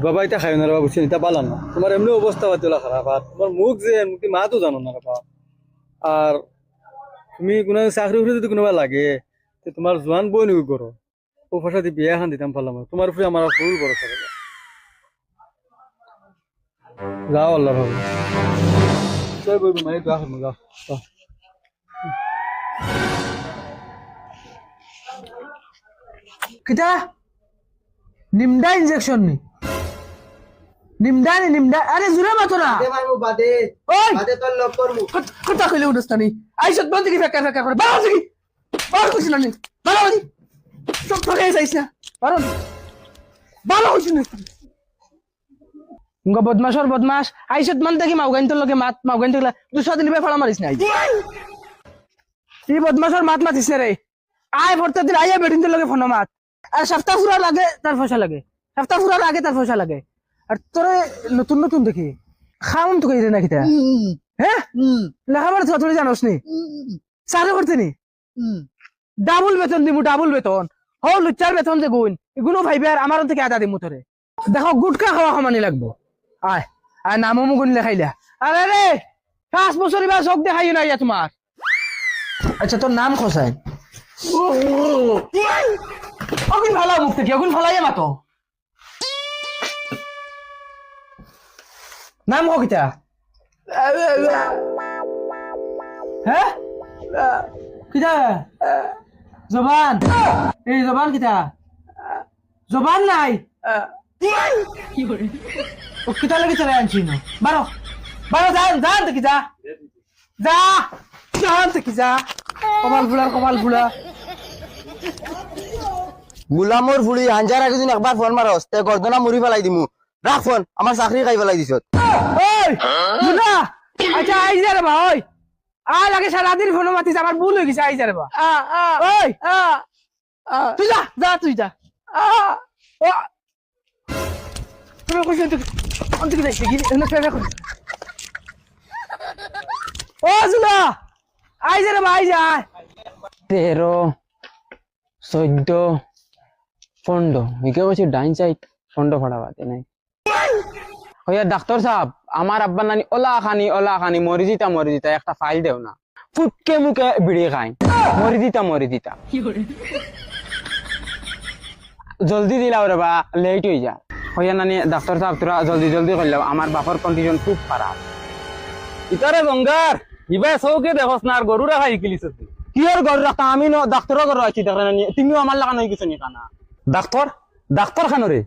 বাবা এটা খাই না রে বাবা, বুঝছেন এটা পালাম না। তোমার এমনি অবস্থা পাতিলা খারাপ, আর তোমার মুখ যে মুখ মা তো জানো না বাবা। আর তুমি কোনো চাকরি উঠে যদি কোনোবা লাগে তো তোমার জোয়ান বই নিয়োগ করো, ও ভাষা দিয়ে বিয়া এখন দিতাম পারলাম না। তোমার উপরে আমার ফুল ভরসা করে। যাও আল্লাহ ভাবো তুই বলবি মানে দোয়া করবো, যাও যাও। কিতা নিমডা ইনজেকশন নি নিমডা আরে জুরে মাতো না ওই কথা কইলে উঠস্তানি আইসত বন্ধ কি ফেকা ফেকা করে বাবা কি বাবা কইছ না নি বাবা দি সব ফেকা যাইছ না পারো বাবা কইছ না বদমাশর বদমাশ আইসত মান দেখি মাউগাইন তোর লগে মাউগাইন তোলা তুই সাদিন বে ফাড়া মারিস নাই এই বদমাশর মাতিস না রে আয় ভরতে দিন আইয়া বেডিন তোর লগে ফোন মাত আর সপ্তাহ পুরা লাগে তার পয়সা লাগে, সপ্তাহ পুরা লাগে তার পয়সা লাগে। আর তোরে নতুন নতুন দেখি খাওন তো কইরে না কিতা হ্যাঁ লেখাপড়া তো জানোস নি চাকরি করতে নি ডাবল বেতন দিমু ডাবল বেতন হো লুচ্চার বেতন যে গুণ এগুলো ভাইবে আর আমার থেকে আদা দিমু তোরে। দেখো গুটকা খাওয়া সমানি লাগবো আয় আয় নামও মুগুন লেখাইলা আরে রে 5 বছর বা চোখ দেখাই না ইয়া তোমার। আচ্ছা তোর নাম খসাই অগুন ভালা মুখ থেকে অগুন ভালাই মাতো নাম কিতা হ্যাঁ কিতা জবান এই জবান কিতা জবান নাই ও কিতা লাগি চলে আনছি না বারো বারো জান দেখি যা যা জান দেখি যা কমাল ফুলা গুলামর ফুলি হাঞ্জার আগে দিন একবার ফোন মারস তে গর্দনা মুড়ি ফেলাই দিমু। রাখ ফোন, আমার চাকরি খাই ফেলাই দিছত। ওই মুনা আচ্ছা আই যা রে ভাই ওই আয় লাগে সারাদিন ফোন মাতিস আমার ভুল হয়ে গেছে আই যা রে ভাই ওই তুই যা যা তুই যা ও তুমি কইছ তুই অন্তিকে যাইছিস কি না ফেরা কর ও জুলা আই যা রে ভাই যা 13 14 15 ইকে বলছি ডাইন সাইড 15 ফাড়াবাতে নাই হইয়া ডাক্তার সাহেব আমার আব্বা নানি ওলা খানি মরি দিতা একটা ফাইল দেও না ফুটকে মুখে বিড়ি খাই মরি দিতা জলদি দিলাও রে বা লেট হয়ে যা হইয়া নানি ডাক্তার সাহেব তোরা জলদি করলাম আমার বাপর কন্ডিশন খুব খারাপ ইতারে গঙ্গার ইবা চৌকে দেখস না আর গরু রাখা শিকিলিস তুই। কি আর ঘর রাখা আমি ডাক্তারও ঘর আছি দেখা তুমিও আমার লাগা নই কিছু নি কানা ডাক্তার খানো রে